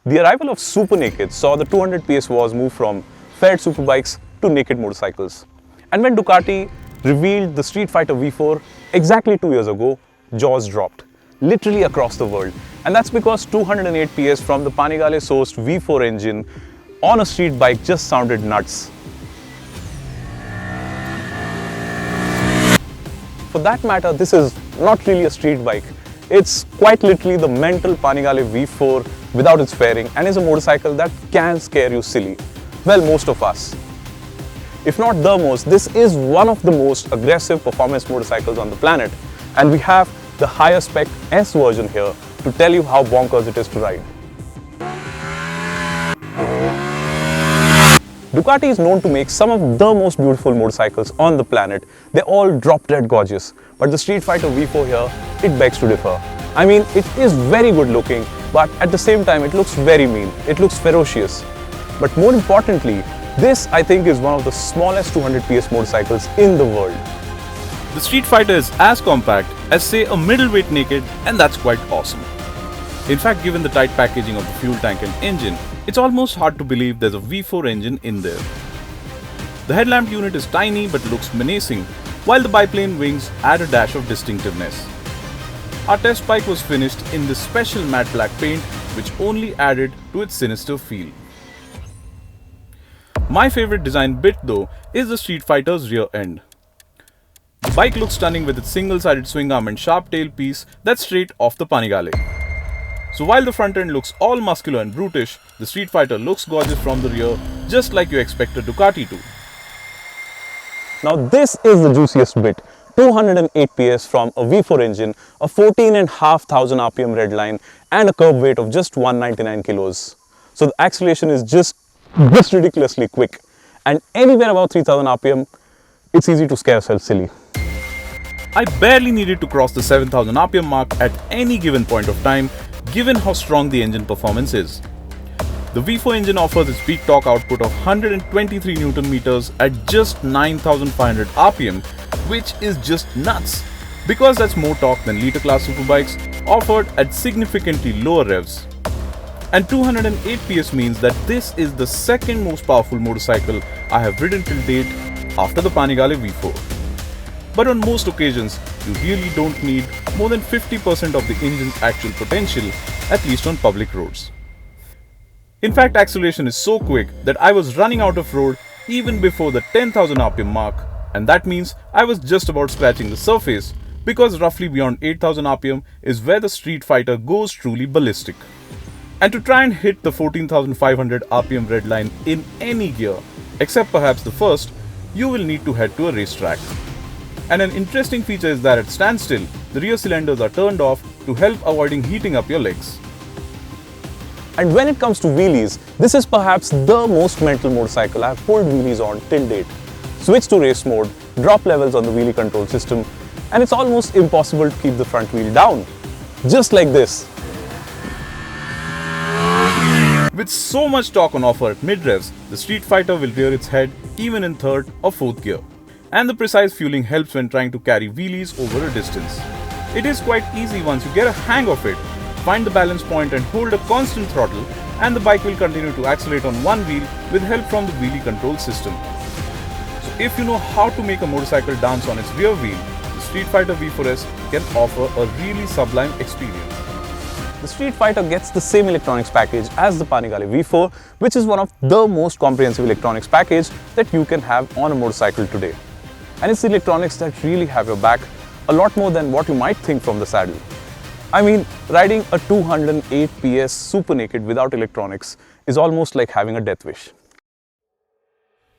The arrival of Super Naked saw the 200 PS wars move from faired superbikes to naked motorcycles. And when Ducati revealed the Street Fighter V4 exactly 2 years ago, jaws dropped, literally across the world. And that's because 208 PS from the Panigale sourced V4 engine on a street bike just sounded nuts. For that matter, this is not really a street bike. It's quite literally the mental Panigale V4 without its fairing, and is a motorcycle that can scare you silly. Well, most of us. If not the most, this is one of the most aggressive performance motorcycles on the planet, and we have the higher spec S version here to tell you how bonkers it is to ride. Ducati is known to make some of the most beautiful motorcycles on the planet. They're all drop-dead gorgeous. But the Street Fighter V4 here, it begs to differ. I mean, it is very good looking, but at the same time, it looks very mean. It looks ferocious. But more importantly, this I think is one of the smallest 200 PS motorcycles in the world. The Street Fighter is as compact as, say, a middleweight Naked, and that's quite awesome. In fact, given the tight packaging of the fuel tank and engine, it's almost hard to believe there's a V4 engine in there. The headlamp unit is tiny but looks menacing, while the biplane wings add a dash of distinctiveness. Our test bike was finished in this special matte black paint, which only added to its sinister feel. My favorite design bit though is the Street Fighter's rear end. The bike looks stunning with its single-sided swing arm and sharp tail piece that's straight off the Panigale. So while the front end looks all muscular and brutish, the Street Fighter looks gorgeous from the rear, just like you expect a Ducati to. Now this is the juiciest bit. 208 PS from a V4 engine, a 14,500 RPM redline, and a curb weight of just 199 kilos. So the acceleration is just ridiculously quick. And anywhere above 3000 RPM, it's easy to scare yourself silly. I barely needed to cross the 7000 RPM mark at any given point of time, given how strong the engine performance is. The V4 engine offers its peak torque output of 123 Nm at just 9500 RPM, which is just nuts, because that's more torque than liter class superbikes offered at significantly lower revs. And 208 PS means that this is the second most powerful motorcycle I have ridden till date after the Panigale V4. But on most occasions, you really don't need more than 50% of the engine's actual potential, at least on public roads. In fact, acceleration is so quick that I was running out of road even before the 10,000 RPM mark, and that means I was just about scratching the surface, because roughly beyond 8,000 RPM is where the Street Fighter goes truly ballistic. And to try and hit the 14,500 RPM redline in any gear, except perhaps the first, you will need to head to a racetrack. And an interesting feature is that at standstill, the rear cylinders are turned off to help avoiding heating up your legs. And when it comes to wheelies, this is perhaps the most mental motorcycle I've pulled wheelies on till date. Switch to race mode, drop levels on the wheelie control system, and it's almost impossible to keep the front wheel down. Just like this. With so much torque on offer at mid-revs, the Street Fighter will rear its head even in third or fourth gear. And the precise fueling helps when trying to carry wheelies over a distance. It is quite easy once you get a hang of it. Find the balance point and hold a constant throttle, and the bike will continue to accelerate on one wheel with help from the wheelie control system. So if you know how to make a motorcycle dance on its rear wheel, the Street Fighter V4S can offer a really sublime experience. The Street Fighter gets the same electronics package as the Panigale V4, which is one of the most comprehensive electronics package that you can have on a motorcycle today. And it's the electronics that really have your back, a lot more than what you might think from the saddle. I mean, riding a 208 PS Super Naked without electronics is almost like having a death wish.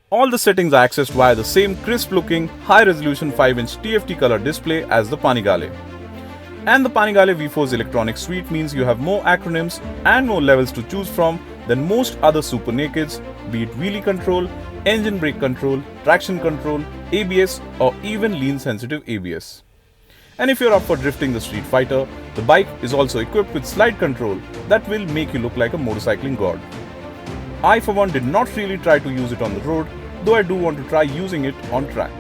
All the settings are accessed via the same crisp-looking, high-resolution 5-inch TFT color display as the Panigale. And the Panigale V4's electronic suite means you have more acronyms and more levels to choose from than most other Super Nakeds, be it wheelie control, engine brake control, traction control, ABS, or even lean-sensitive ABS. And if you're up for drifting the Street Fighter, the bike is also equipped with slide control that will make you look like a motorcycling god. I for one did not really try to use it on the road, though I do want to try using it on track.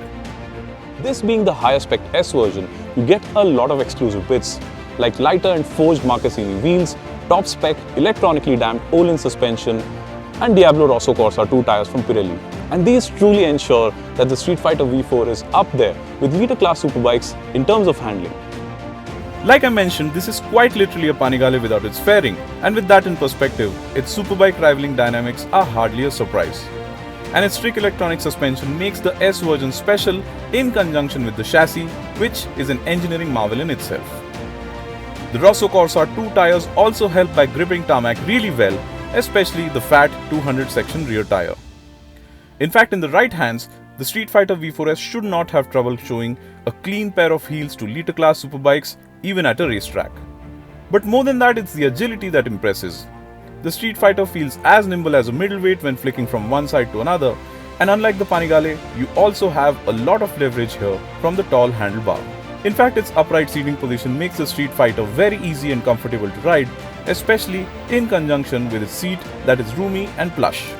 This being the higher spec S version, you get a lot of exclusive bits like lighter and forged Marcassini wheels, top spec, electronically damped Olin suspension, and Diablo Rosso Corsa 2 tires from Pirelli. And these truly ensure that the Street Fighter V4 is up there with liter class superbikes in terms of handling. Like I mentioned, this is quite literally a Panigale without its fairing, and with that in perspective, its superbike rivaling dynamics are hardly a surprise. And its trick electronic suspension makes the S version special in conjunction with the chassis, which is an engineering marvel in itself. The Rosso Corsa 2 tires also help by gripping tarmac really well, especially the fat 200 section rear tire. In fact, in the right hands, the Street Fighter V4S should not have trouble showing a clean pair of heels to liter class superbikes even at a racetrack. But more than that, it's the agility that impresses. The Street Fighter feels as nimble as a middleweight when flicking from one side to another, and unlike the Panigale, you also have a lot of leverage here from the tall handlebar. In fact, its upright seating position makes the Street Fighter very easy and comfortable to ride, especially in conjunction with its seat that is roomy and plush.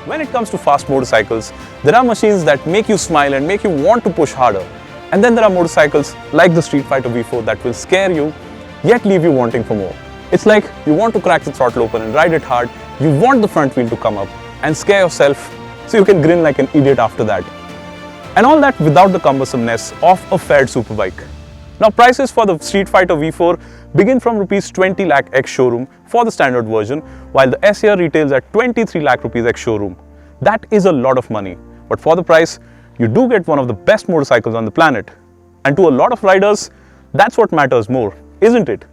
When it comes to fast motorcycles, there are machines that make you smile and make you want to push harder. And then there are motorcycles like the Street Fighter V4 that will scare you, yet leave you wanting for more. It's like you want to crack the throttle open and ride it hard, you want the front wheel to come up and scare yourself so you can grin like an idiot after that. And all that without the cumbersomeness of a faired superbike. Now prices for the Street Fighter V4 begin from Rs 20 lakh ex showroom for the standard version, while the S here retails at 23 lakh rupees ex showroom. That is a lot of money, but for the price, you do get one of the best motorcycles on the planet. And to a lot of riders, that's what matters more, isn't it?